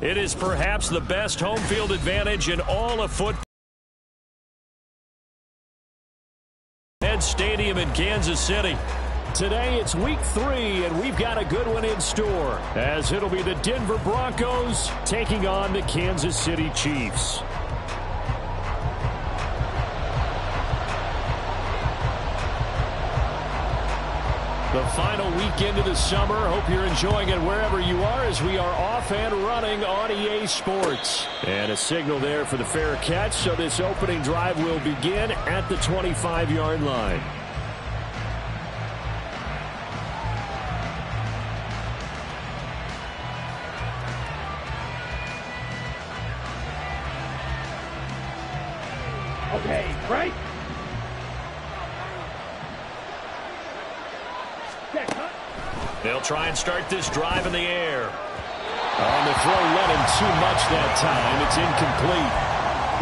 It is perhaps the best home field advantage in all of football. Stadium in Kansas City. Today it's week 3, and we've got a good one in store, as it'll be the Denver Broncos taking on the Kansas City Chiefs. The final weekend of the summer. Hope you're enjoying it wherever you are, as we are off and running on EA Sports. And a signal there for the fair catch, so this opening drive will begin at the 25-yard line. Okay, break. They'll try and start this drive in the air. On the throw, led him too much that time. It's incomplete.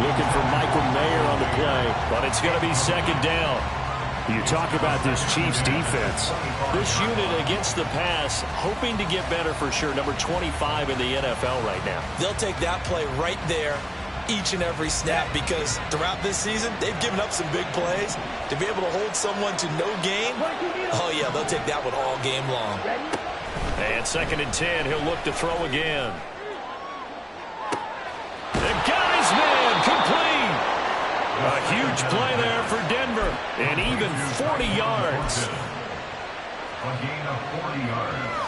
Looking for Michael Mayer on the play, but it's going to be second down. You talk about this Chiefs defense. This unit against the pass, hoping to get better for sure. Number 25 in the NFL right now. They'll take that play right there each and every snap, because throughout this season, they've given up some big plays. To be able to hold someone to no gain, oh yeah, they'll take that one all game long. And second and 10, he'll look to throw again. And got his man, complete. A huge play there for Denver, and even 40 yards. A gain of 40 yards.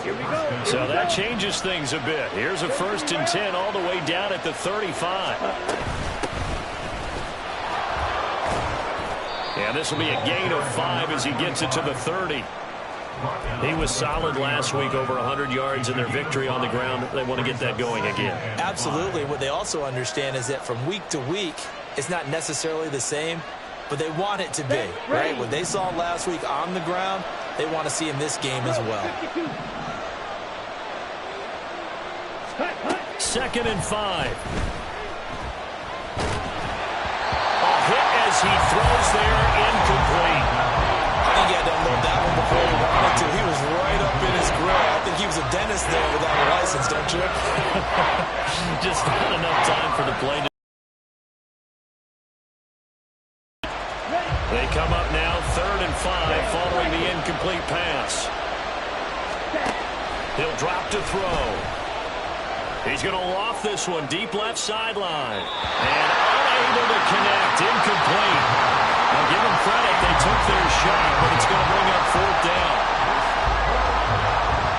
Here we go. So that changes things a bit. Here's a first and 10 all the way down at the 35. And this will be a gain of 5 as he gets it to the 30. He was solid last week, over 100 yards in their victory on the ground. They want to get that going again. Absolutely. What they also understand is that from week to week, it's not necessarily the same, but they want it to be, right? What they saw last week on the ground, they want to see in this game as well. Second and 5. A hit as he throws there, incomplete. I think he had to unload that one before he wanted to. He was right up in his grill. I think he was a dentist there without a license, don't you? Just not enough time for the play. They come up now, third and 5, following the incomplete pass. He'll drop to throw. He's going to loft this one deep left sideline. And unable to connect, incomplete. I'll give them credit, they took their shot, but it's going to bring up fourth down.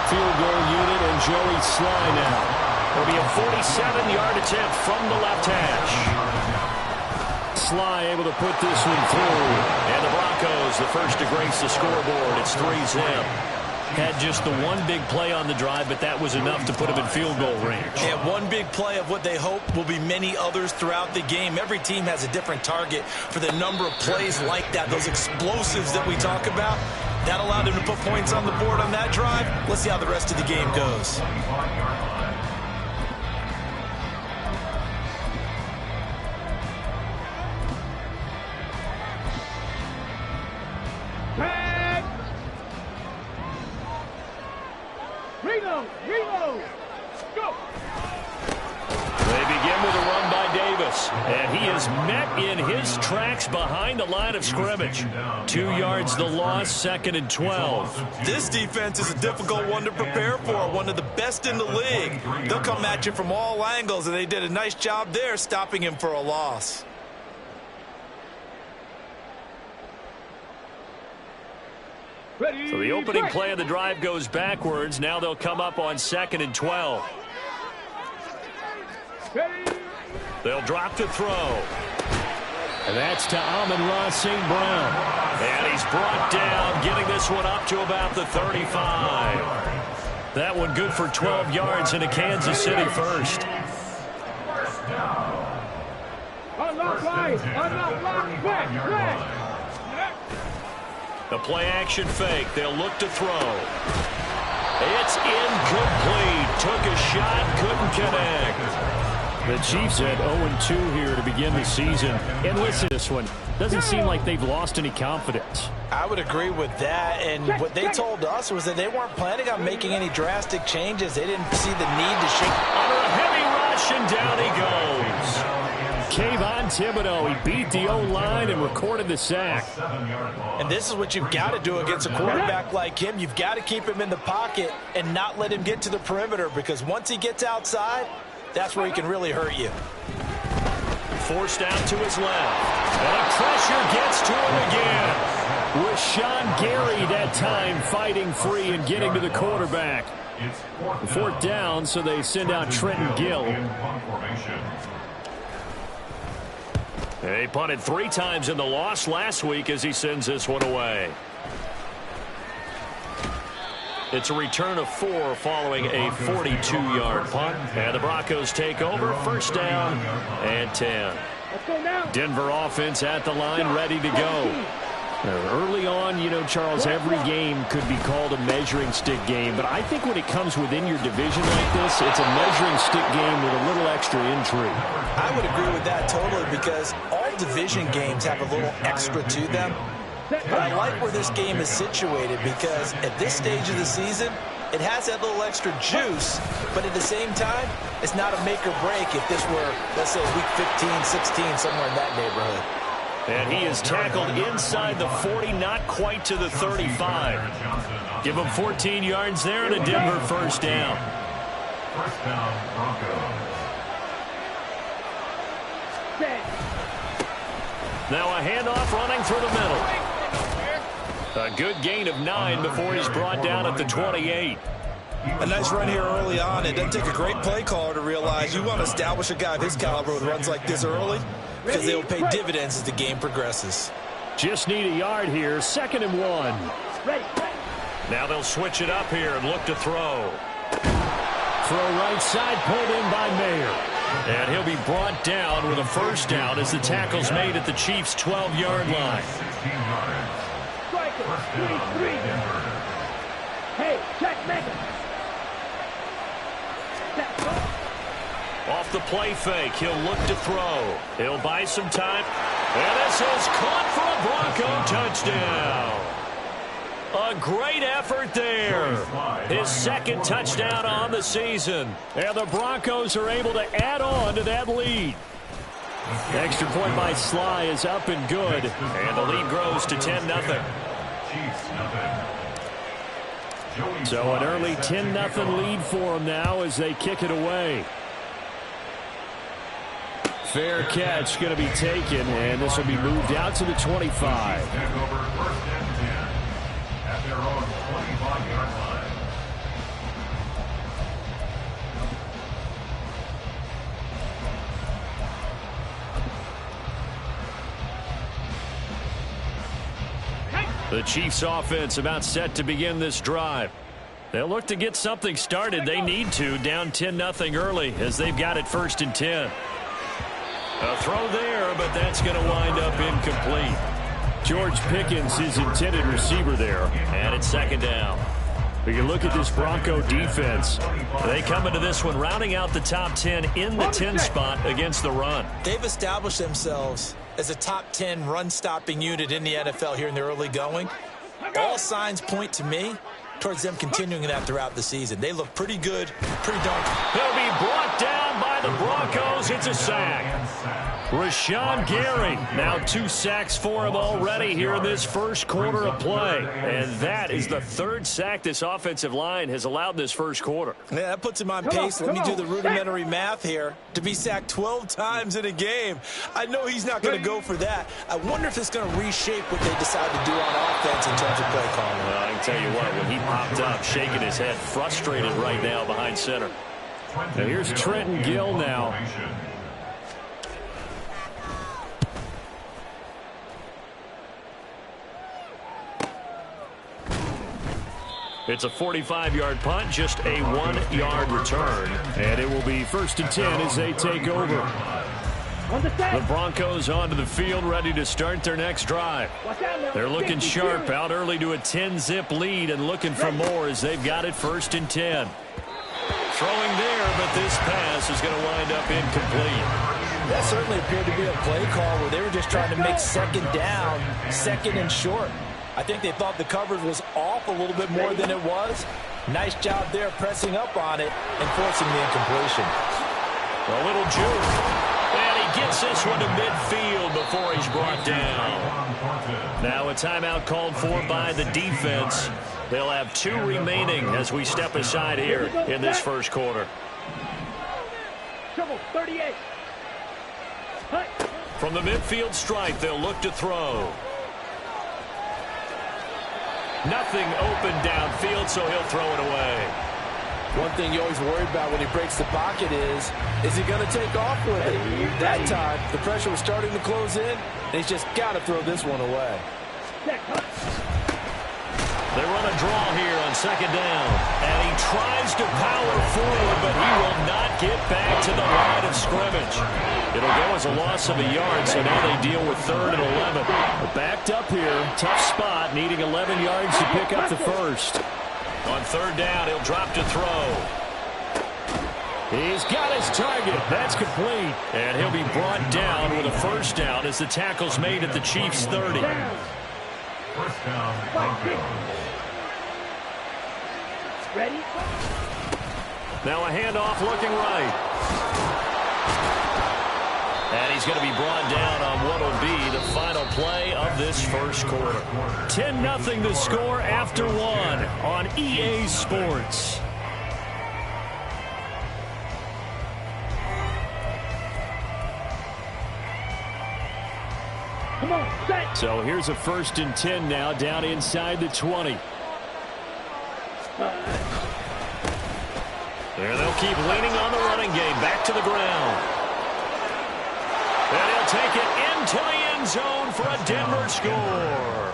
Field goal unit and Joey Sly now. It'll be a 47-yard attempt from the left hash. Sly able to put this one through. And the Broncos, the first to grace the scoreboard. It's 3-zip. Had just the one big play on the drive, but that was enough to put him in field goal range. And one big play of what they hope will be many others throughout the game. Every team has a different target for the number of plays like that, those explosives that we talk about. That allowed him to put points on the board on that drive. Let's see how the rest of the game goes. Reload! Go! They begin with a run by Davis. And he is met in his tracks behind the line of scrimmage. 2 yards the loss, second and 12. This defense is a difficult one to prepare for, one of the best in the league. They'll come at you from all angles, and they did a nice job there stopping him for a loss. So the opening play of the drive goes backwards. Now they'll come up on second and 12. They'll drop to throw. And that's to Mloa St. Brown. And he's brought down, getting this one up to about the 35. That one good for 12 yards into Kansas City first. Unlock line! Unlock line! Quick! The play-action fake. They'll look to throw. It's incomplete. Took a shot, couldn't connect. The Chiefs had 0-2 here to begin the season. And listen to this one. Doesn't seem like they've lost any confidence. I would agree with that, and what they told us was that they weren't planning on making any drastic changes. They didn't see the need to shake. Under a heavy rush, and down he goes. Kayvon Thibodeau, he beat the O-line and recorded the sack. And this is what you've got to do against a quarterback like him. You've got to keep him in the pocket and not let him get to the perimeter, because once he gets outside, that's where he can really hurt you. Forced out to his left. And pressure gets to him again. Rashawn Gary that time fighting free and getting to the quarterback. Fourth down, so they send out Trenton Gill. He punted 3 times in the loss last week as he sends this one away. It's a return of 4 following a 42-yard punt. And the Broncos take over. First down and 10. Denver offense at the line, ready to go. Early on, you know, Charles, every game could be called a measuring stick game. But I think when it comes within your division like this, it's a measuring stick game with a little extra intrigue. I would agree with that totally, because all division games have a little extra to them. But I like where this game is situated, because at this stage of the season, it has that little extra juice, but at the same time, it's not a make or break if this were, let's say, week 15, 16, somewhere in that neighborhood. And he is tackled inside the 40, not quite to the 35. Give him 14 yards there and a Denver first down. First down, Broncos. Now a handoff running through the middle. A good gain of 9 before he's brought down at the 28. A nice run here early on. It doesn't take a great play caller to realize you want to establish a guy of his caliber with runs like this early, because they'll pay dividends as the game progresses. Just need a yard here. 2nd and 1. Now they'll switch it up here and look to throw. Throw right side, pulled in by Mayer. And he'll be brought down with a first down as the tackle's made at the Chiefs' 12-yard line. 16 yards. First down, Denver. Hey, check Megan. Off the play fake, he'll look to throw. He'll buy some time. And this is caught for a Bronco touchdown. A great effort there. His 2nd touchdown on the season. And the Broncos are able to add on to that lead. Extra point by Sly is up and good. And the lead grows to 10-0. So an early 10-0 lead for them now as they kick it away. Fair catch going to be taken, and this will be moved out to the 25. At their own 25-yard line. The Chiefs offense about set to begin this drive. They'll look to get something started. They need to, down 10-0 early as they've got it 1st and 10. A throw there, but that's going to wind up incomplete. George Pickens is intended receiver there, and it's 2nd down. We can look at this Bronco defense. They come into this one rounding out the top 10 in the 10 spot against the run. They've established themselves as a top 10 run-stopping unit in the NFL here in the early going. All signs point to me towards them continuing that throughout the season. They look pretty good, pretty darn. He'll be brought down by the Broncos. It's a sack. Rashawn Gary, now 2 sacks for him already here in this first quarter of play. And that is the 3rd sack this offensive line has allowed this first quarter. Yeah, that puts him on pace. Let me do the rudimentary math here. To be sacked 12 times in a game. I know he's not going to go for that. I wonder if it's going to reshape what they decide to do on offense in terms of play calling. Well, I can tell you what, when he popped up, shaking his head, frustrated right now behind center. Now here's Trenton Gill now. It's a 45-yard punt, just a 1-yard return. And it will be 1st and 10 as they take over. The Broncos onto the field, ready to start their next drive. They're looking sharp, out early to a 10-zip lead and looking for more as they've got it 1st and 10. Throwing there, but this pass is going to wind up incomplete. That certainly appeared to be a play call where they were just trying to make second down, second and short. I think they thought the coverage was off a little bit more than it was. Nice job there pressing up on it and forcing the incompletion. A little juke. And he gets this one to midfield before he's brought down. Now a timeout called for by the defense. They'll have 2 remaining as we step aside here in this first quarter. Trouble 38. From the midfield stripe, they'll look to throw. Nothing open downfield, so he'll throw it away. One thing you always worry about when he breaks the pocket is he going to take off with it? That time, the pressure was starting to close in, and he's just got to throw this one away. They run a draw here on second down, and he tries to power forward, but he will not get back to the line of scrimmage. It'll go as a loss of a yard, so now they deal with 3rd and 11. Backed up here, tough spot, needing 11 yards to pick up the first. On 3rd down, he'll drop to throw. He's got his target. That's complete. And he'll be brought down with a first down as the tackle's made at the Chiefs' 30. First down, Broncos. Ready? Now a handoff looking right. And he's going to be brought down on what will be the final play of this first quarter. 10-0 the score after 1 on EA Sports. Come on, set. So here's a 1st and 10 now, down inside the 20. There they'll keep leaning on the running game, back to the ground. And he'll take it into the end zone for a Denver score.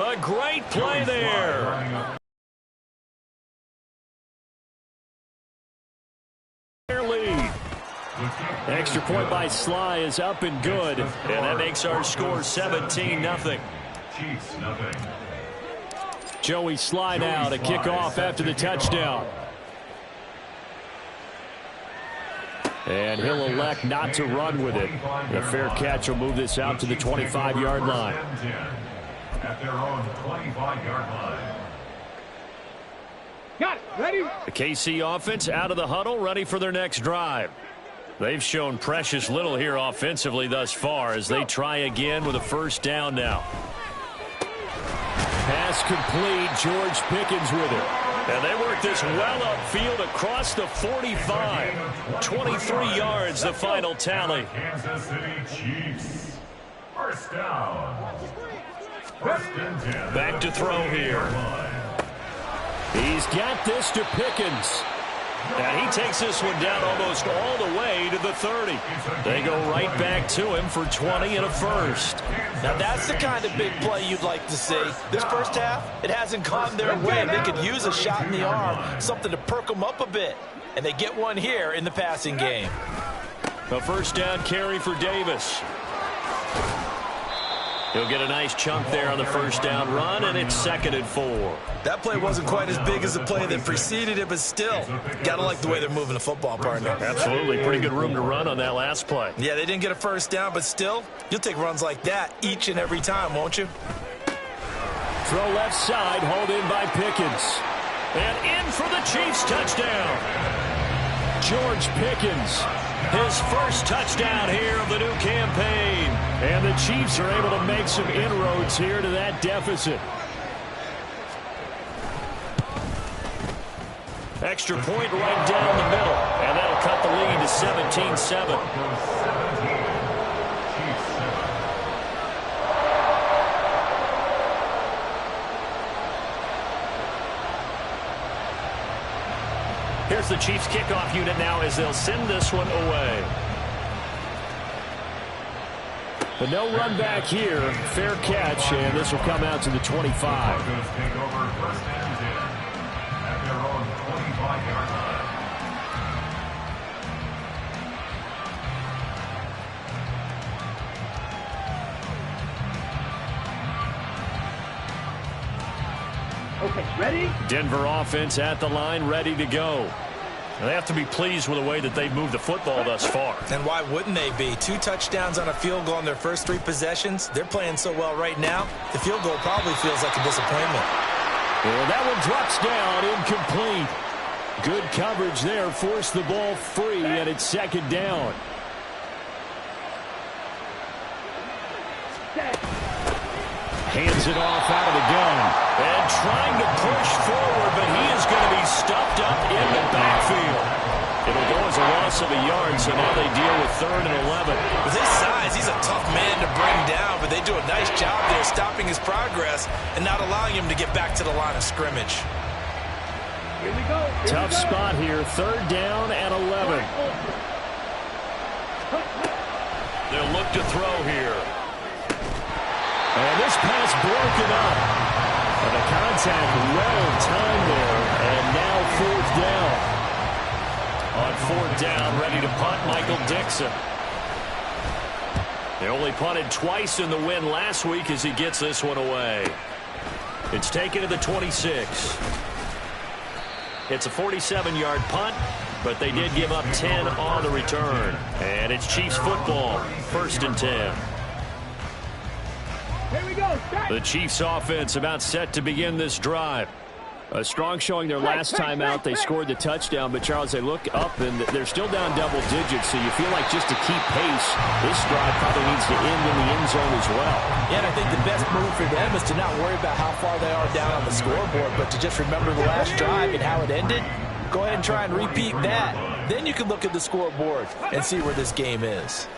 A great play there. Their lead. Extra point by Sly is up and good, and that makes our score 17-0. Chiefs, nothing. Joey Sly now to kick off after the touchdown. And he'll elect not to run with it. The fair catch will move this out to the 25-yard line. At their own 25-yard line. Got it. Ready? The KC offense out of the huddle, ready for their next drive. They've shown precious little here offensively thus far as they try again with a first down now. Pass complete. George Pickens with it. And they work this well upfield across the 45. 23 yards, the final tally. Kansas City Chiefs. First down. First and 10. Back to throw here. He's got this to Pickens. And he takes this one down almost all the way to the 30. They go right back to him for 20 and a first. Now that's the kind of big play you'd like to see. This first half, it hasn't gone their way. They could use a shot in the arm, something to perk them up a bit. And they get one here in the passing game. A first down carry for Davis. He'll get a nice chunk there on the first down run, and it's 2nd and 4. That play wasn't quite as big as the play that preceded it, but still, gotta like the way they're moving the football, partner. Absolutely. Pretty good room to run on that last play. Yeah, they didn't get a first down, but still, you'll take runs like that each and every time, won't you? Throw left side, hauled in by Pickens. And in for the Chiefs touchdown. George Pickens, his first touchdown here of the new campaign. And the Chiefs are able to make some inroads here to that deficit. Extra point right down the middle. And that'll cut the lead to 17-7. Here's the Chiefs kickoff unit now as they'll send this one away. But no run back here. Fair catch, and this will come out to the 25. Take over first and 10 at their own 25-yard line. Okay, ready? Denver offense at the line, ready to go. They have to be pleased with the way that they've moved the football thus far. And why wouldn't they be? 2 touchdowns on a field goal in their first 3 possessions. They're playing so well right now, the field goal probably feels like a disappointment. Well, that one drops down, incomplete. Good coverage there, forced the ball free, and it's 2nd down. Hands it off out of the gun. And trying to push forward, but he is going to be stuffed up in the backfield. It'll go as a loss of a yard, so now they deal with 3rd and 11. With his size, he's a tough man to bring down, but they do a nice job there stopping his progress and not allowing him to get back to the line of scrimmage. Here we go. Tough spot here, 3rd down and 11. They'll look to throw here. And this pass broken up. And the contact well timed there. And now 4th down. On 4th down, ready to punt, Michael Dixon. They only punted twice in the win last week as he gets this one away. It's taken to the 26. It's a 47-yard punt, but they did give up 10 on the return. And it's Chiefs football, 1st and 10. Here we go. The Chiefs offense about set to begin this drive. A strong showing their last time out. They scored the touchdown, but Charles, they look up and they're still down double digits, so you feel like just to keep pace, this drive probably needs to end in the end zone as well. Yeah, and I think the best move for them is to not worry about how far they are down on the scoreboard, but to just remember the last drive and how it ended. Go ahead and try and repeat that. Then you can look at the scoreboard and see where this game is.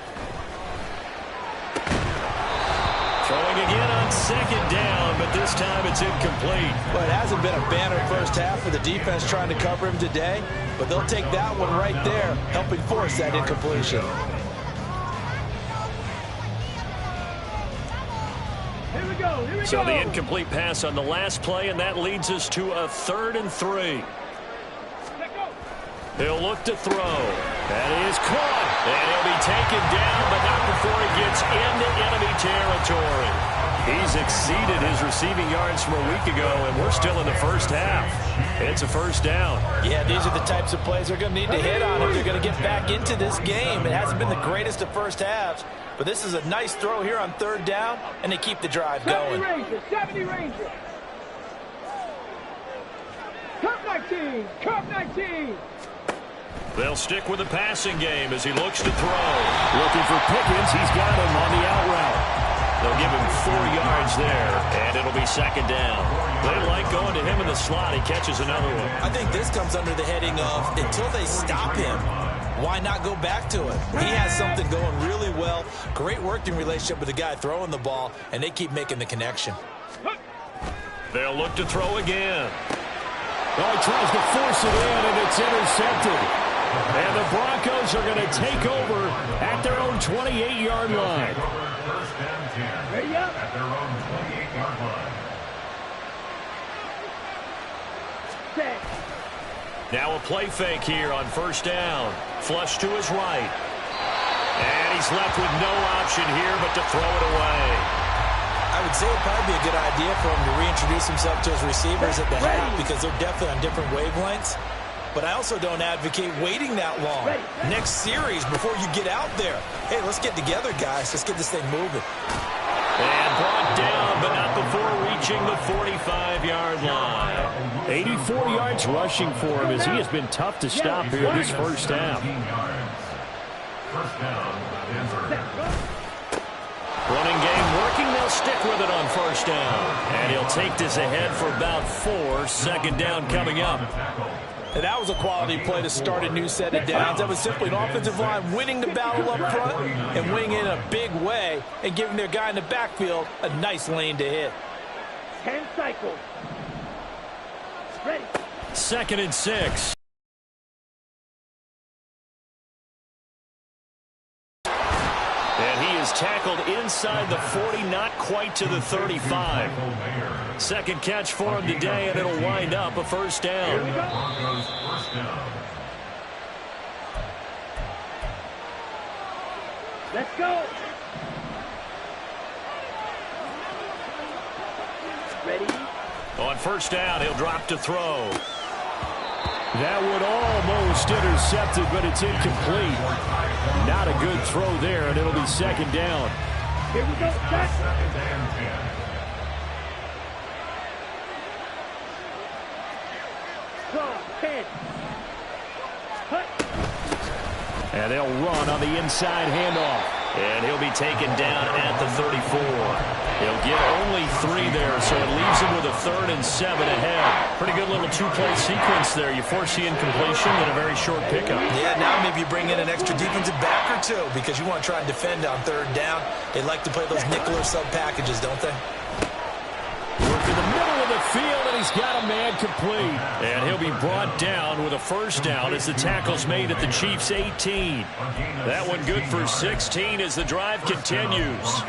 Throwing again on 2nd down, but this time it's incomplete. Well, it hasn't been a banner first half for the defense trying to cover him today, but they'll take that one right there, helping force that incompletion. Here we go. Here we So go. the incomplete pass on the last play, and that leads us to a 3rd and 3. He'll look to throw. That is caught. And he'll be taken down, but not before he gets into enemy territory. He's exceeded his receiving yards from a week ago, and we're still in the first half. It's a 1st down. Yeah, these are the types of plays they're going to need to hit on if they're going to get back into this game. It hasn't been the greatest of first halves, but this is a nice throw here on 3rd down, and they keep the drive going. 70 Rangers. Cup 19. Cup 19. They'll stick with the passing game as he looks to throw. Looking for Pickens. He's got him on the out route. They'll give him 4 yards there, and it'll be 2nd down. They like going to him in the slot. He catches another one. I think this comes under the heading of until they stop him, why not go back to it? He has something going really well. Great working relationship with the guy throwing the ball, and they keep making the connection. They'll look to throw again. Oh, he tries to force it in, and it's intercepted. And the Broncos are going to take over at their own 28-yard line. Ready up. At their own 28-yard line. Set. Now a play fake here on 1st down. Flush to his right. And he's left with no option here but to throw it away. I would say it'd probably be a good idea for him to reintroduce himself to his receivers at the half because they're definitely on different wavelengths. But I also don't advocate waiting that long. Next series, before you get out there, hey, let's get together, guys. Let's get this thing moving. And brought down, but not before reaching the 45-yard line. 84 yards rushing for him as he has been tough to stop here this first half. 1st down, Denver. Running game working. They'll stick with it on 1st down. And he'll take this ahead for about 4. 2nd down coming up. And that was a quality play to start a new set of downs. That was simply an offensive line winning the battle up front and winning in a big way and giving their guy in the backfield a nice lane to hit. 10 cycles. Ready. 2nd and 6. And he is tackled inside the 40, not quite to the 35. 2nd catch for him today, and it'll wind up a 1st down. Broncos 1st down. Let's go. Ready. On 1st down, he'll drop to throw. That would almost intercepted, but it's incomplete. Not a good throw there, and it'll be second down. Here we go, set. Second and 10. Draw, 10. Cut. And they'll run on the inside handoff. And he'll be taken down at the 34. He'll get only 3 there, so it leaves him with a 3rd and 7 ahead. Pretty good little 2-play sequence there. You force the incompletion and a very short pickup. Yeah, now maybe you bring in an extra defensive back or two because you want to try and defend on 3rd down. They like to play those nickel or sub packages, don't they? Work in the middle of the field, and he's got a man complete. And he'll be brought down with a 1st down as the tackle's made at the Chiefs' 18. That one good for 16 as the drive continues.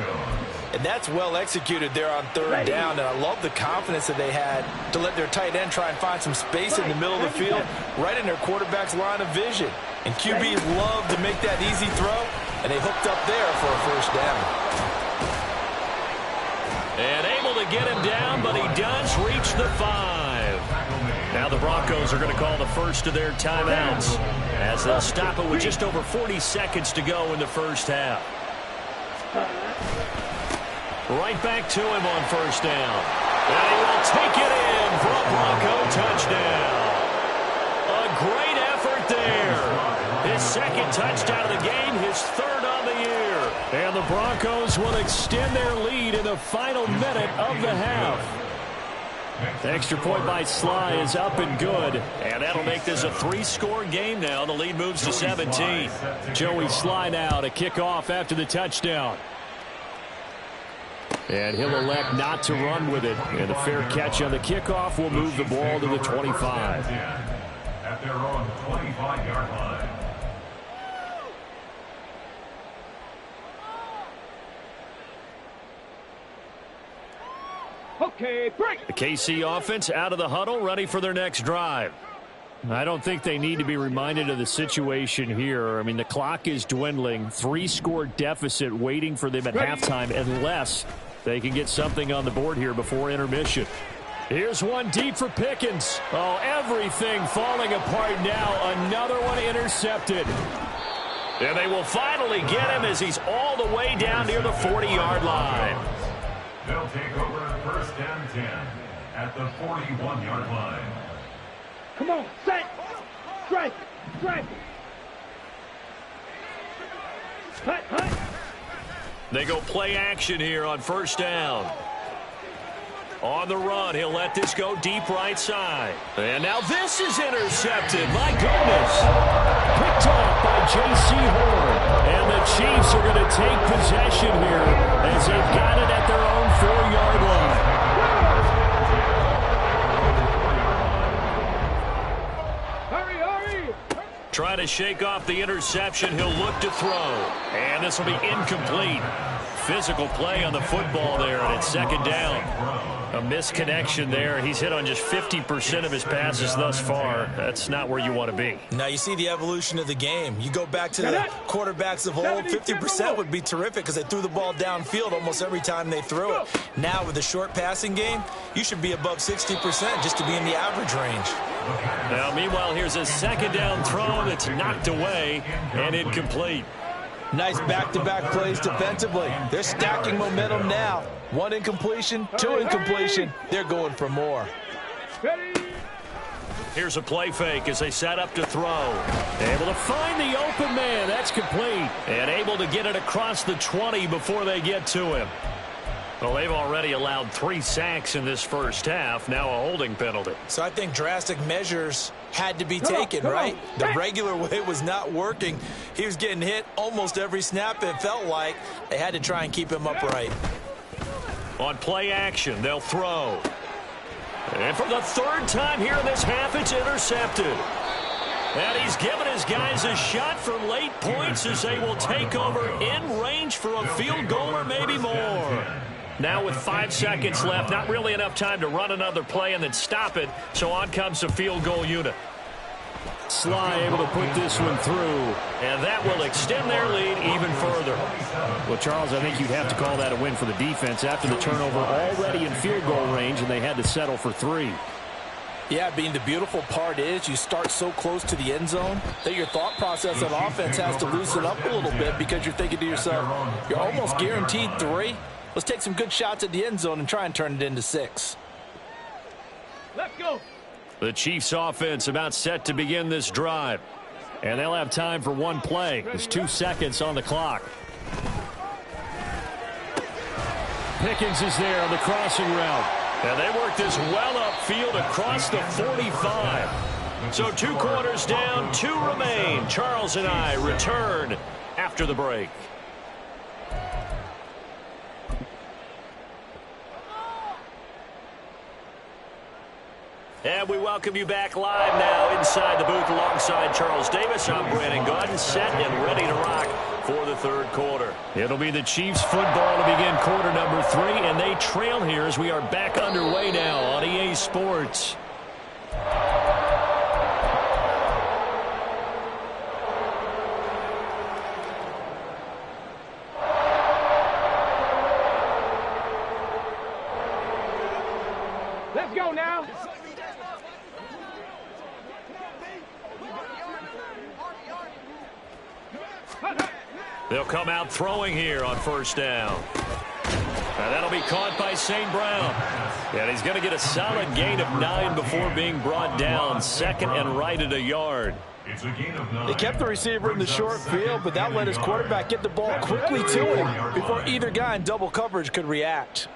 And that's well executed there on 3rd down, and I love the confidence that they had to let their tight end try and find some space in the middle of the field, right in their quarterback's line of vision. And QBs love to make that easy throw, and they hooked up there for a 1st down. And able to get him down, but he does reach the 5. Now the Broncos are going to call the first of their timeouts as they'll stop it with just over 40 seconds to go in the first half. Right back to him on 1st down. And he will take it in for a Bronco touchdown. A great effort there. His 2nd touchdown of the game, his 3rd on the year. And the Broncos will extend their lead in the final minute of the half. The extra point by Sly is up and good. And that'll make this a 3-score game now. The lead moves to 17. Joey Sly now to kick off after the touchdown. And he'll elect not to run with it. And a fair catch on the kickoff will move the ball to the 25. At their own 25-yard line. Okay, break. The KC offense out of the huddle, ready for their next drive. I don't think they need to be reminded of the situation here. I mean, the clock is dwindling. 3-score deficit waiting for them at halftime unless they can get something on the board here before intermission. Here's one deep for Pickens. Oh, everything falling apart now. Another one intercepted. And they will finally get him as he's all the way down near the 40-yard line. They'll take over 1st and 10 at the 41-yard line. Come on, set. Strike. Strike. Hut, hut. They go play action here on 1st down. On the run, he'll let this go deep right side. And now this is intercepted. My goodness. Picked off by J.C. Horn. And the Chiefs are going to take possession here as they've got it at their own 4-yard line. Trying to shake off the interception. He'll look to throw. And this will be incomplete. Physical play on the football there, and it's 2nd down. A misconnection there. He's hit on just 50% of his passes thus far. That's not where you want to be. Now you see the evolution of the game. You go back to the quarterbacks of old, 50% would be terrific because they threw the ball downfield almost every time they threw it. Now with the short passing game, you should be above 60% just to be in the average range. Now, meanwhile, here's a 2nd down throw that's knocked away and incomplete. Nice back-to-back plays defensively. They're stacking momentum now. 1 incompletion, 2 incompletion. They're going for more. Here's a play fake as they set up to throw. Able to find the open man. That's complete. And able to get it across the 20 before they get to him. Well, they've already allowed 3 sacks in this first half. Now a holding penalty. So I think drastic measures had to be taken, right? The regular way was not working. He was getting hit almost every snap. It felt like they had to try and keep him upright. On play action, they'll throw. And for the 3rd time here in this half, it's intercepted. And he's given his guys a shot for late points as they will take over in range for a field goal or maybe more. Now with 5 seconds left, not really enough time to run another play and then stop it. So on comes the field goal unit. Sly able to put this one through, and that will extend their lead even further. Well, Charles, I think you'd have to call that a win for the defense after the turnover already in field goal range, and they had to settle for 3. Yeah, the beautiful part is you start so close to the end zone that your thought process on offense has to loosen up a little bit because you're thinking to yourself, you're almost guaranteed 3. Let's take some good shots at the end zone and try and turn it into 6. Let's go. The Chiefs offense about set to begin this drive. And they'll have time for one play. There's 2 seconds on the clock. Pickens is there on the crossing route. And they work this well upfield across the 45. So 2 quarters down, 2 remain. Charles and I return after the break. And we welcome you back live now inside the booth alongside Charles Davis. I'm Brandon Gaudin, set and ready to rock for the third quarter. It'll be the Chiefs football to begin quarter number 3, and they trail here as we are back underway now on EA Sports. Let's go now. They'll come out throwing here on first down. And that'll be caught by St. Brown. And he's going to get a solid gain of 9 before being brought down. 2nd and right at a yard. They kept the receiver in the short field, but that let his quarterback get the ball quickly to him before either guy in double coverage could react.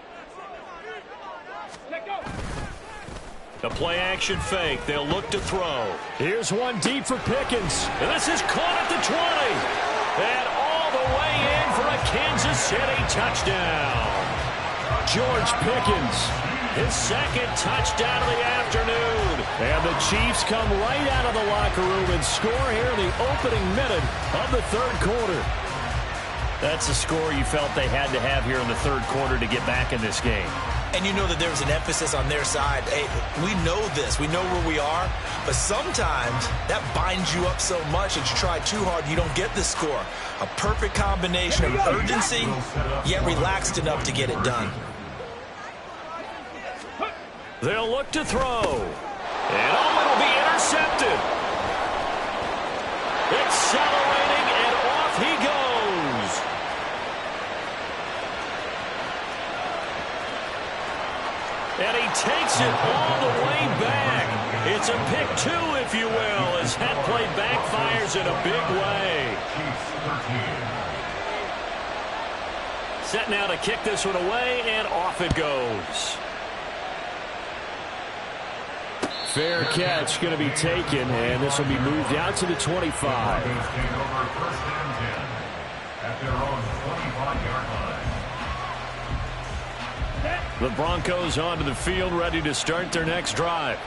The play action fake. They'll look to throw. Here's one deep for Pickens. And this is caught at the 20. And all the way in for a Kansas City touchdown. George Pickens, his 2nd touchdown of the afternoon. And the Chiefs come right out of the locker room and score here in the opening minute of the third quarter. That's a score you felt they had to have here in the third quarter to get back in this game. And you know that there was an emphasis on their side. Hey, we know this. We know where we are. But sometimes that binds you up so much that you try too hard, you don't get the score. A perfect combination of urgency, yet relaxed enough to get it done. They'll look to throw. And it'll be intercepted. Accelerating, and off he goes. And he takes it all the way back. It's a pick 2, if you will, as that play backfires in a big way. Set now to kick this one away, and off it goes. Fair catch going to be taken, and this will be moved out to the 25. At their own 25-yard line. The Broncos onto the field, ready to start their next drive.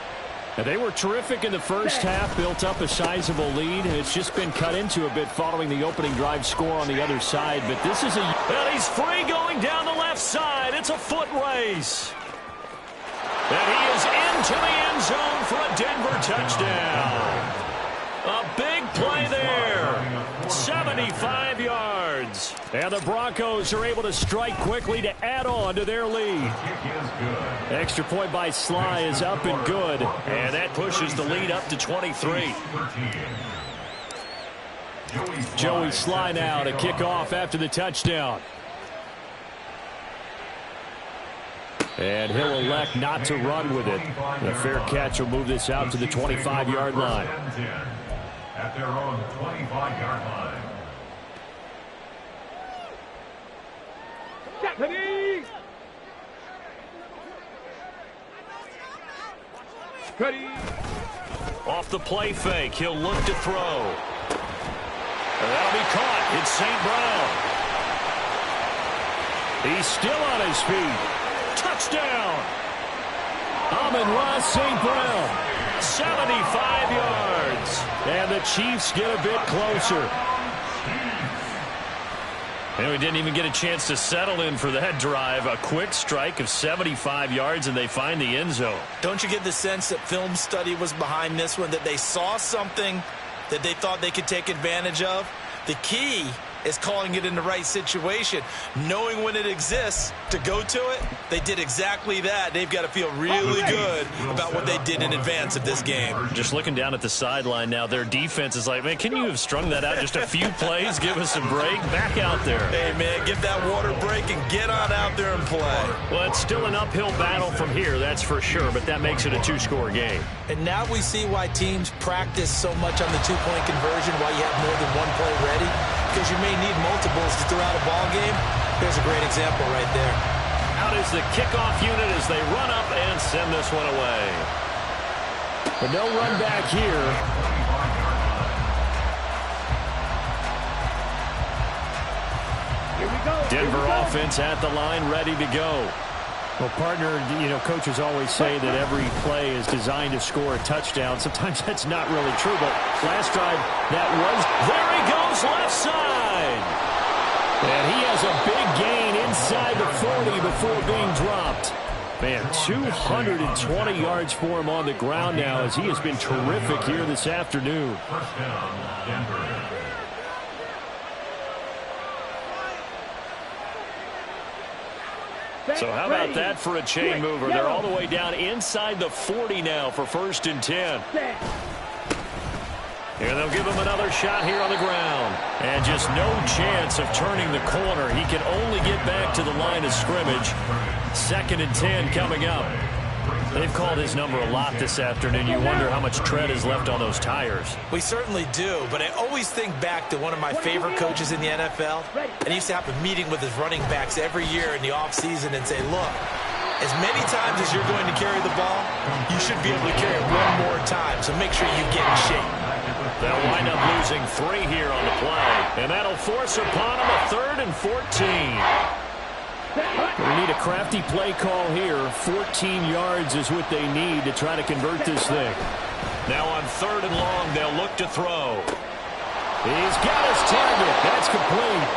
And they were terrific in the first half, built up a sizable lead, and it's just been cut into a bit following the opening drive score on the other side. But this is and he's free going down the left side. It's a foot race. And he is into the end zone for a Denver touchdown. A big play there. 75 yards. And the Broncos are able to strike quickly to add on to their lead. Extra point by Sly is up and good. And that pushes the lead up to 23. Joey Sly now to kick off after the touchdown. And he'll elect not to run with it. The fair catch will move this out to the 25-yard line. At their own 25-yard line. Ready. Ready. Off the play fake, he'll look to throw. And that'll be caught. It's St. Brown. He's still on his feet. Touchdown. Mloa St. Brown. 75 yards. And the Chiefs get a bit closer. And we didn't even get a chance to settle in for that drive. A quick strike of 75 yards, and they find the end zone. Don't you get the sense that film study was behind this one, that they saw something that they thought they could take advantage of? The key is calling it in the right situation. Knowing when it exists to go to it, they did exactly that. They've got to feel really good about what they did in advance of this game. Just looking down at the sideline now, their defense is like, man, can you have strung that out just a few plays? Give us a break. Back out there. Hey, man, give that water break and get on out there and play. Well, it's still an uphill battle from here, that's for sure, but that makes it a two-score game. And now we see why teams practice so much on the two-point conversion, why you have more than one play ready, because you may need multiples to throw out a ball game. There's a great example right there. Out is the kickoff unit as they run up and send this one away. But no run back here. Here we go. Denver offense at the line, ready to go. Well, partner, coaches always say that every play is designed to score a touchdown. Sometimes that's not really true, but last drive, that was. There he goes, left side. And he has a big gain inside the 40 before being dropped. Man, 220 yards for him on the ground now as he has been terrific here this afternoon. First down, Denver. So how about that for a chain mover? They're all the way down inside the 40 now for 1st and 10. And they'll give him another shot here on the ground. And just no chance of turning the corner. He can only get back to the line of scrimmage. 2nd and 10 coming up. They've called his number a lot this afternoon. You wonder how much tread is left on those tires. We certainly do, but I always think back to one of my favorite coaches in the NFL. And he used to have a meeting with his running backs every year in the offseason and say, look, as many times as you're going to carry the ball, you should be able to carry it one more time, so make sure you get in shape. They'll wind up losing 3 here on the play, and that'll force upon him a 3rd and 14. We need a crafty play call here. 14 yards is what they need to try to convert this thing. Now on 3rd and long, they'll look to throw. He's got his target. That's complete.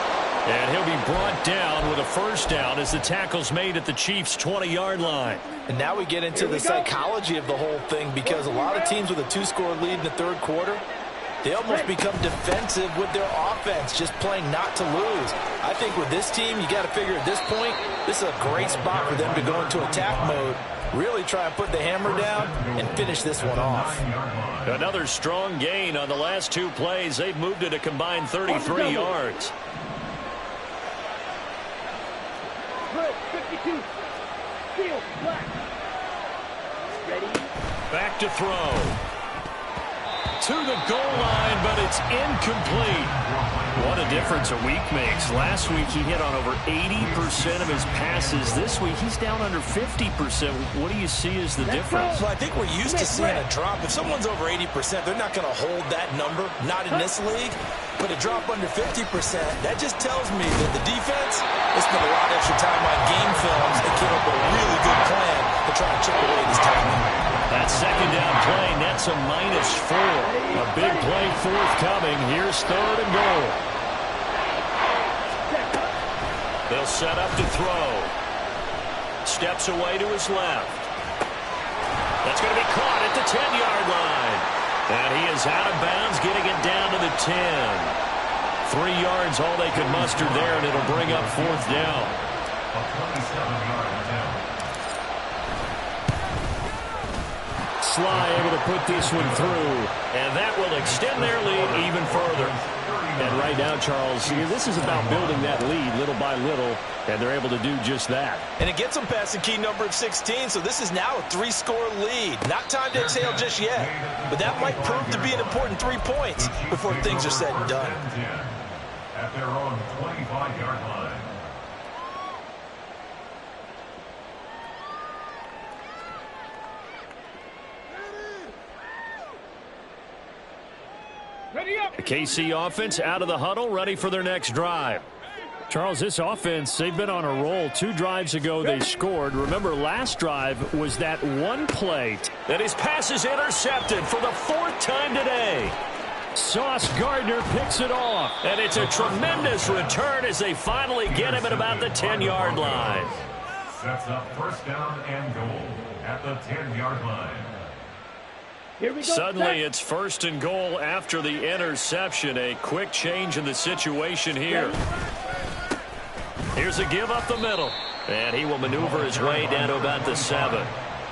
And he'll be brought down with a 1st down as the tackle's made at the Chiefs' 20-yard line. And now we get into the psychology of the whole thing, because a lot of teams with a 2-score lead in the 3rd quarter, they almost become defensive with their offense, just playing not to lose. I think with this team, you got to figure at this point, this is a great spot for them to go into attack mode, really try and put the hammer down and finish this one off. Another strong gain on the last 2 plays. They've moved it a combined 33 yards. 52. Field, black. Ready. Back to throw. To the goal line, but it's incomplete. What a difference a week makes. Last week he hit on over 80% of his passes. This week he's down under 50%. What do you see as the difference? Well, I think we're used to seeing a drop. If someone's over 80%, they're not going to hold that number, not in this league. But a drop under 50%, that just tells me that the defense has spent a lot of extra time on game films and came up with a really good plan to try and chip away this time. That 2nd down play nets a -4. A big play forthcoming. Here's 3rd and goal. They'll set up to throw. Steps away to his left. That's going to be caught at the 10-yard line. And he is out of bounds, getting it down to the 10. 3 yards, all they could muster there, and it'll bring up 4th down. A 27-yard attempt. Sly able to put this one through, and that will extend their lead even further. And right now, Charles, this is about building that lead little by little, and they're able to do just that. And it gets them past the key number of 16, so this is now a 3-score lead. Not time to exhale just yet, but that might prove to be an important 3 points before things are said and done. At their own 25-yard line. The KC offense out of the huddle, ready for their next drive. Charles, this offense, they've been on a roll. 2 drives ago, they scored. Remember, last drive was that one play. And his pass is intercepted for the 4th time today. Sauce Gardner picks it off. And it's a tremendous return as they finally get him at about the 10-yard line. Sets up 1st down and goal at the 10-yard line. Here we go. Suddenly it's 1st and goal after the interception. A quick change in the situation here. Here's a give up the middle. And he will maneuver his way down to about the 7.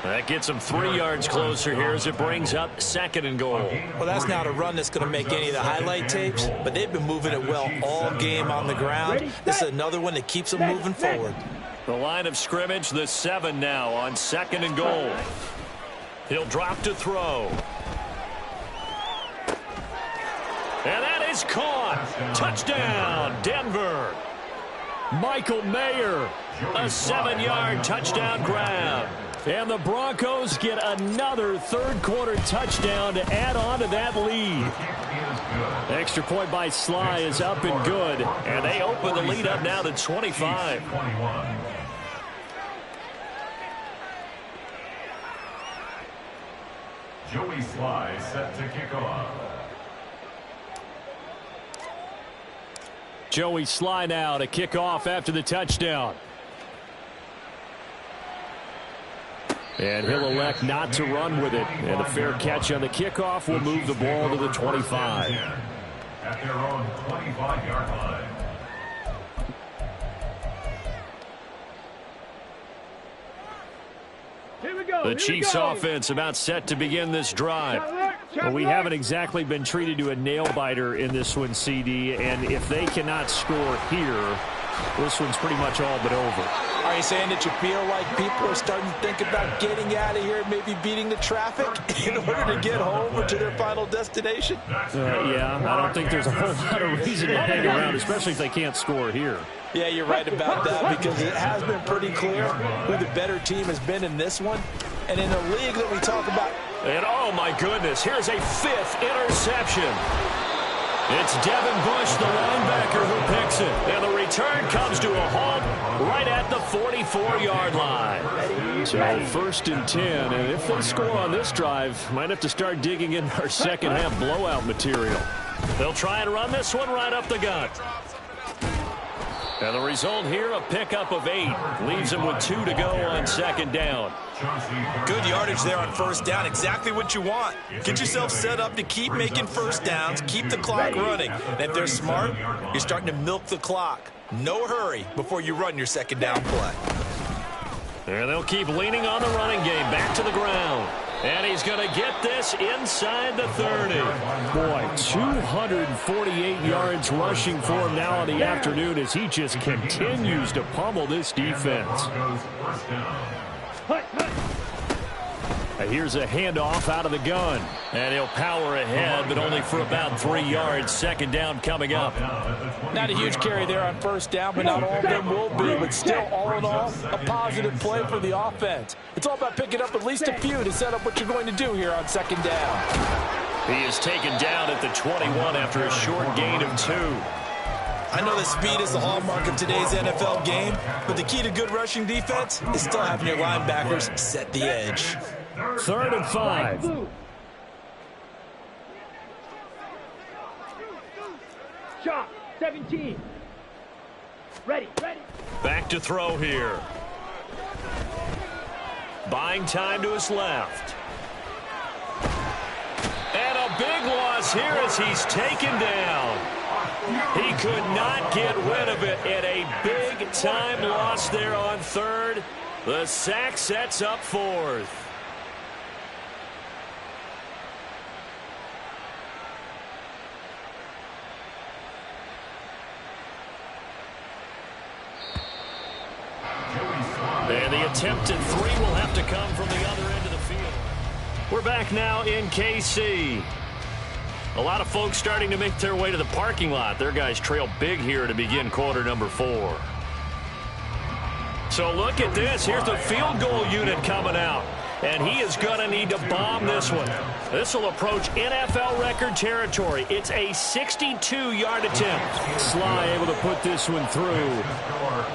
That gets him 3 yards closer here as it brings up 2nd and goal. Well, that's not a run that's going to make any of the highlight tapes, but they've been moving it well all game on the ground. This is another one that keeps them moving forward. The line of scrimmage, the 7 now on 2nd and goal. He'll drop to throw. And that is caught. Touchdown, Denver. Michael Mayer, a 7-yard touchdown grab. And the Broncos get another third-quarter touchdown to add on to that lead. Extra point by Sly is up and good. And they open the lead up now to 25. Joey Sly set to kick off. Joey Sly now to kick off after the touchdown. And he'll elect not to run with it. And a fair catch on the kickoff will move the ball to the 25. At their own 25-yard line. Here we go. The Chiefs offense about set to begin this drive. Well, we haven't exactly been treated to a nail-biter in this one, CD. And if they cannot score here, this one's pretty much all but over. Are you saying that you feel like people are starting to think about getting out of here, maybe beating the traffic in order to get home or to their final destination? Yeah, I don't think there's a whole lot of reason to hang around, especially if they can't score here. Yeah, you're right about that, because it has been pretty clear who the better team has been in this one. And in a league that we talk about. And oh my goodness, here's a 5th interception. It's Devin Bush, the linebacker, who picks it. And the return comes to a halt right at the 44-yard line. So 1st and 10, and if they score on this drive, might have to start digging in our second-half blowout material. They'll try and run this one right up the gut. And the result here, a pickup of 8. Leaves them with 2 to go on 2nd down. Good yardage there on 1st down. Exactly what you want. Get yourself set up to keep making 1st downs, keep the clock running. And if they're smart, you're starting to milk the clock. No hurry before you run your 2nd down play. And they'll keep leaning on the running game. Back to the ground. And he's going to get this inside the 30. Boy, 248 yards rushing for him now in the afternoon as he just continues to pummel this defense. Here's a handoff out of the gun. And he'll power ahead, but only for about 3 yards. 2nd down coming up. Not a huge carry there on 1st down, but not all of them will be. But still, all in all, a positive play for the offense. It's all about picking up at least a few to set up what you're going to do here on 2nd down. He is taken down at the 21 after a short gain of 2. I know that speed is the hallmark of today's NFL game, but the key to good rushing defense is still having your linebackers set the edge. 3rd and 5. Shot, 17. Ready. Back to throw here. Buying time to his left. And a big loss here as he's taken down. He could not get rid of it, and a big-time loss there on 3rd. The sack sets up 4th. And the attempted 3 will have to come from the other end of the field. We're back now in KC. A lot of folks starting to make their way to the parking lot. Their guys trail big here to begin quarter number 4. So look at this. Here's the field goal unit coming out. And he is going to need to bomb this one. This will approach NFL record territory. It's a 62-yard attempt. Sly able to put this one through.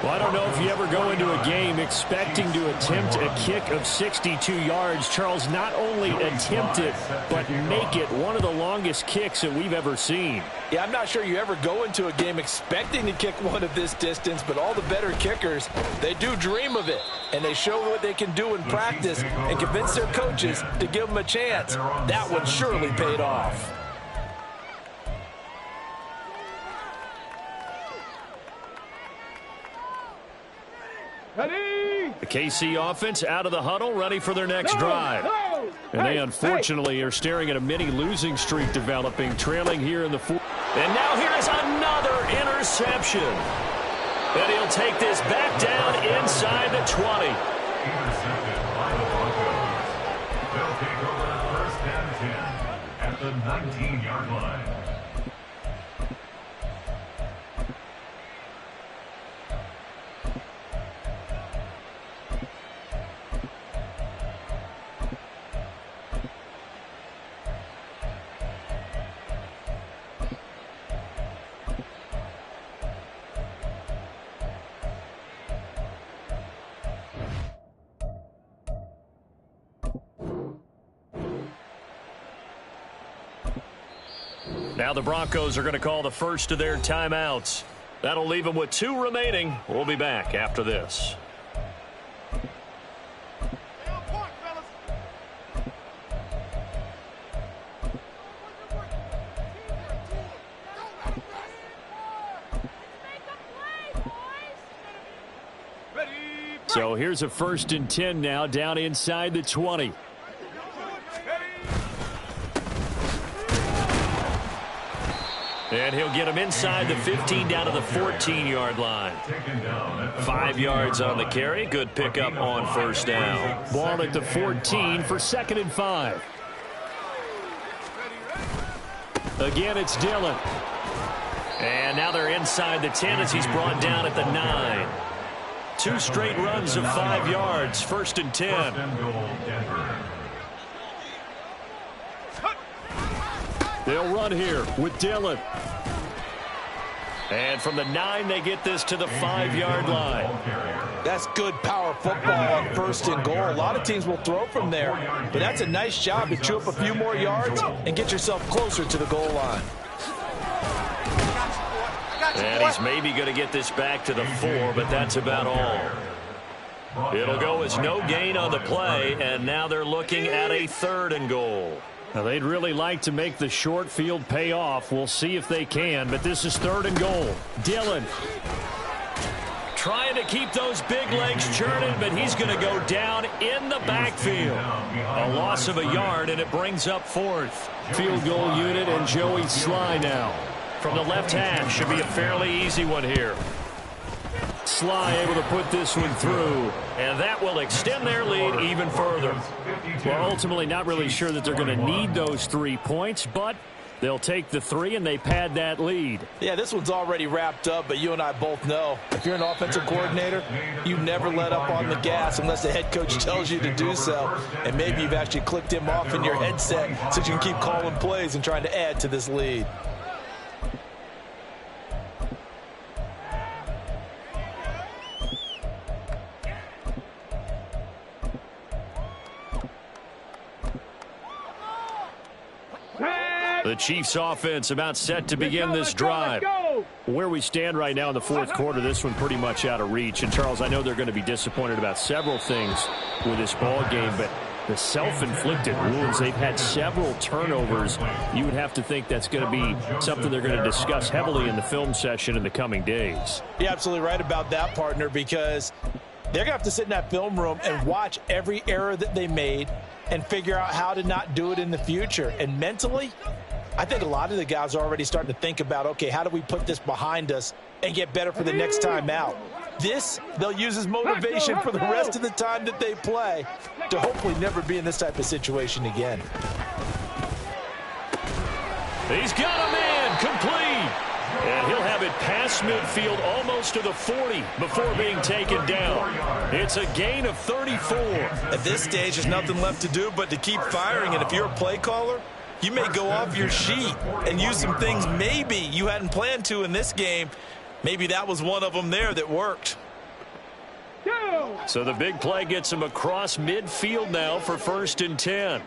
Well, I don't know if you ever go into a game expecting to attempt a kick of 62 yards. Charles, not only attempt it, but make it one of the longest kicks that we've ever seen. Yeah, I'm not sure you ever go into a game expecting to kick one of this distance, but all the better kickers, they do dream of it. And they show what they can do in practice. And and convinced their coaches to give them a chance. That one surely paid off. Ready? The KC offense out of the huddle, ready for their next drive. And they unfortunately are staring at a mini losing streak developing, trailing here in the fourth. And now here's another interception. And he'll take this back down inside the 20. Intercepted by the Broncos. They'll take over first and 10 at the 19-yard line. Now the Broncos are going to call the first of their timeouts. That'll leave them with 2 remaining. We'll be back after this. So here's a 1st and 10 now, down inside the 20. And he'll get him inside the 15 down to the 14-yard line. 5 yards on the carry. Good pickup on first down. Ball at the 14 for 2nd and 5. Again, it's Dillon. And now they're inside the 10 as he's brought down at the 9. 2 straight runs of 5 yards. 1st and 10. They'll run here with Dillon. And from the 9, they get this to the 5-yard line. That's good power football on 1st and goal. A lot of teams will throw from there, but that's a nice job to chew up a few more yards and get yourself closer to the goal line. And he's maybe going to get this back to the 4, but that's about all. It'll go as no gain on the play, and now they're looking at a 3rd and goal. Now, they'd really like to make the short field pay off. We'll see if they can, but this is 3rd and goal. Dillon trying to keep those big legs churning, but he's going to go down in the backfield. A loss of a yard, and it brings up 4th. Field goal unit and Joey Sly now. From the left hash, should be a fairly easy one here. Sly able to put this one through, and that will extend their lead even further. Well, ultimately not really sure that they're going to need those 3 points, but they'll take the 3 and they pad that lead. Yeah, this one's already wrapped up, but you and I both know if you're an offensive coordinator, you never let up on the gas unless the head coach tells you to do so. And maybe you've actually clicked him off in your headset so you can keep calling plays and trying to add to this lead. The Chiefs offense about set to begin this drive. Where we stand right now in the 4th quarter, this one pretty much out of reach. And, Charles, I know they're going to be disappointed about several things with this ball game, but the self-inflicted wounds, they've had several turnovers. You would have to think that's going to be something they're going to discuss heavily in the film session in the coming days. You're absolutely right about that, partner, because they're going to have to sit in that film room and watch every error that they made and figure out how to not do it in the future. And mentally, I think a lot of the guys are already starting to think about, okay, how do we put this behind us and get better for the next time out? This, they'll use as motivation for the rest of the time that they play to hopefully never be in this type of situation again. He's got a man complete. And he'll have it past midfield almost to the 40 before being taken down. It's a gain of 34. At this stage, there's nothing left to do but to keep firing. And if you're a play caller, you may go off your sheet and use some things maybe you hadn't planned to in this game. Maybe that was one of them there that worked. So the big play gets him across midfield now for 1st and 10.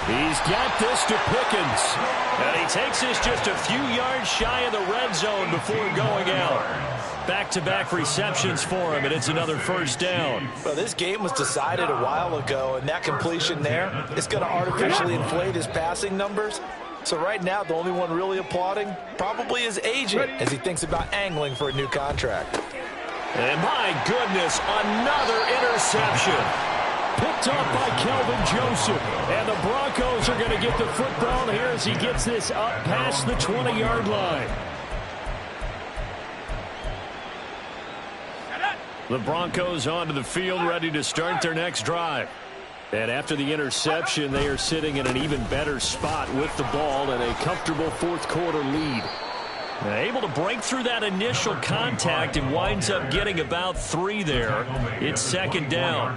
He's got this to Pickens. And he takes this just a few yards shy of the red zone before going out. Back-to-back receptions for him, and it's another first down. Well, this game was decided a while ago, and that completion there is going to artificially inflate his passing numbers. So right now, the only one really applauding probably his agent as he thinks about angling for a new contract. And my goodness, another interception. Picked up by Kelvin Joseph. And the Broncos are going to get the football here as he gets this up past the 20-yard line. The Broncos onto the field, ready to start their next drive. And after the interception, they are sitting in an even better spot with the ball and a comfortable fourth-quarter lead. Able to break through that initial contact and winds up getting about 3 there. It's second down.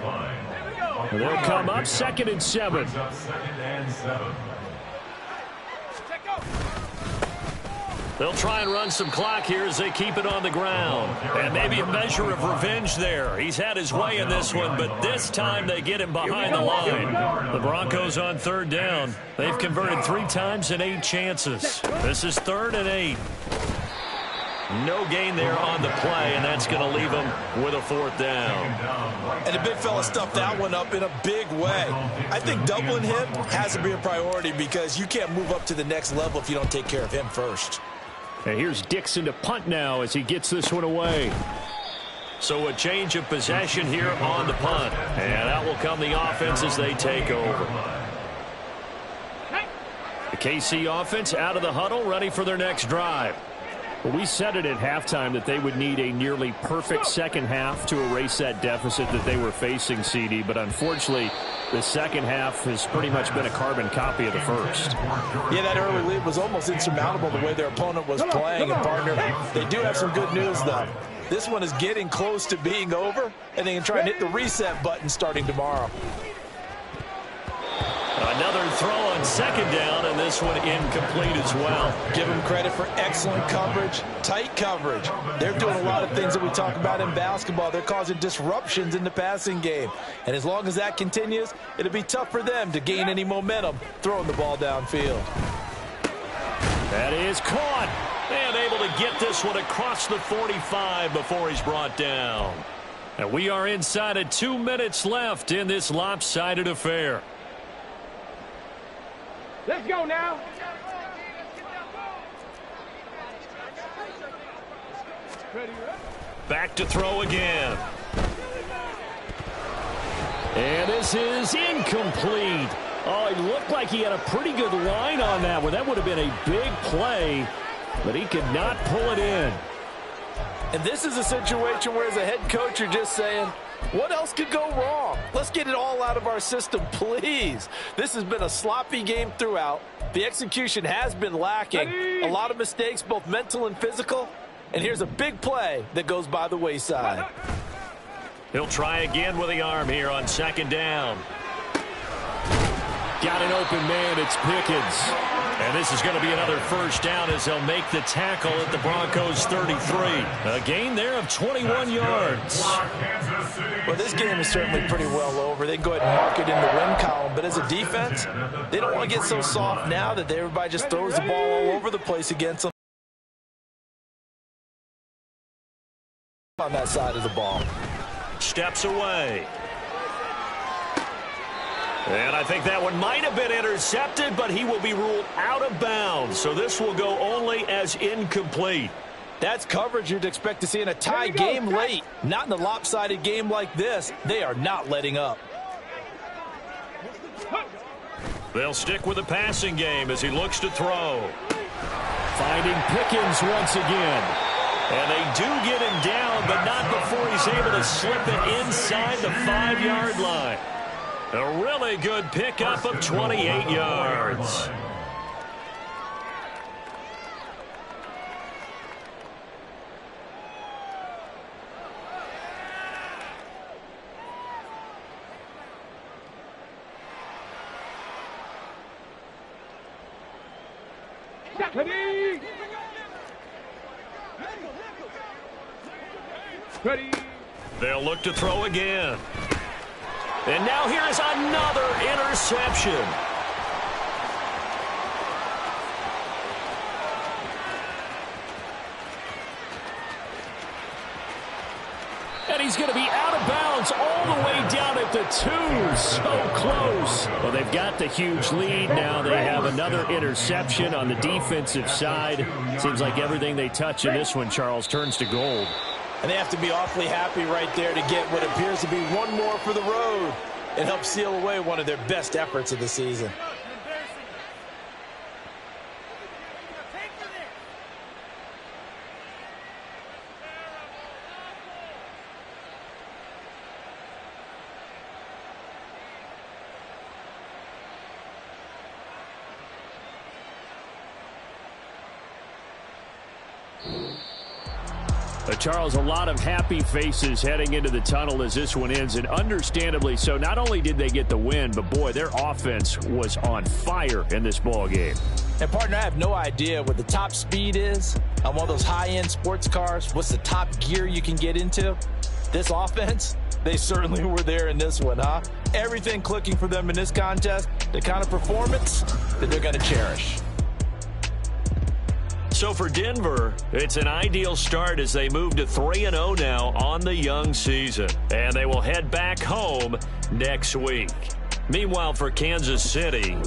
They'll come up 2nd and 7. They'll try and run some clock here as they keep it on the ground. And maybe a measure of revenge there. He's had his way in this one, but this time they get him behind the line. The Broncos on 3rd down. They've converted 3 times in 8 chances. This is 3rd and 8. No gain there on the play, and that's going to leave him with a 4th down. And the big fella stuffed that one up in a big way. I think doubling him has to be a priority because you can't move up to the next level if you don't take care of him first. And here's Dixon to punt now as he gets this one away. So a change of possession here on the punt. And out will come the offense as they take over. The KC offense out of the huddle, ready for their next drive. Well, we said it at halftime that they would need a nearly perfect second half to erase that deficit that they were facing, CD. But unfortunately, the second half has pretty much been a carbon copy of the first. Yeah, that early lead was almost insurmountable the way their opponent was playing. And, partner, they do have some good news, though. This one is getting close to being over, and they can try and hit the reset button starting tomorrow. Another throw on 2nd down, and this one incomplete as well. Give them credit for excellent coverage, tight coverage. They're doing a lot of things that we talk about in basketball. They're causing disruptions in the passing game. And as long as that continues, it'll be tough for them to gain any momentum throwing the ball downfield. That is caught. And able to get this one across the 45 before he's brought down. And we are inside of 2 minutes left in this lopsided affair. Let's go now. Back to throw again. And this is incomplete. Oh, it looked like he had a pretty good line on that one. That would have been a big play, but he could not pull it in. And this is a situation where as a head coach you're just saying, what else could go wrong? Let's get it all out of our system, please. This has been a sloppy game throughout. The execution has been lacking. A lot of mistakes, both mental and physical. And here's a big play that goes by the wayside. He'll try again with the arm here on 2nd down. Got an open man. It's Pickens. And this is going to be another first down as they'll make the tackle at the Broncos 33. A gain there of 21 yards. Well, this game is certainly pretty well over. They can go ahead and mark it in the win column. But as a defense, they don't want to get so soft now that everybody just throws the ball all over the place against them on that side of the ball. Steps away. And I think that one might have been intercepted, but he will be ruled out of bounds. So this will go only as incomplete. That's coverage you'd expect to see in a tie game late. Not in a lopsided game like this. They are not letting up. They'll stick with the passing game as he looks to throw. Finding Pickens once again. And they do get him down, but not before he's able to slip it inside the 5-yard line. A really good pickup of 28 yards. Ready. They'll look to throw again. And now here's another interception. he's going to be out of bounds all the way down at the 2. So close. Well, they've got the huge lead now. They have another interception on the defensive side. Seems like everything they touch in this one, Charles, turns to gold. And they have to be awfully happy right there to get what appears to be one more for the road. It helps seal away one of their best efforts of the season. Charles, a lot of happy faces heading into the tunnel as this one ends, and understandably so. Not only did they get the win, but boy, their offense was on fire in this ball game. And partner, I have no idea what the top speed is on one of those high-end sports cars. What's the top gear you can get into? This offense, they certainly were there in this one, huh? Everything clicking for them in this contest, the kind of performance that they're going to cherish. So for Denver, it's an ideal start as they move to 3-0 now on the young season. And they will head back home next week. Meanwhile, for Kansas City,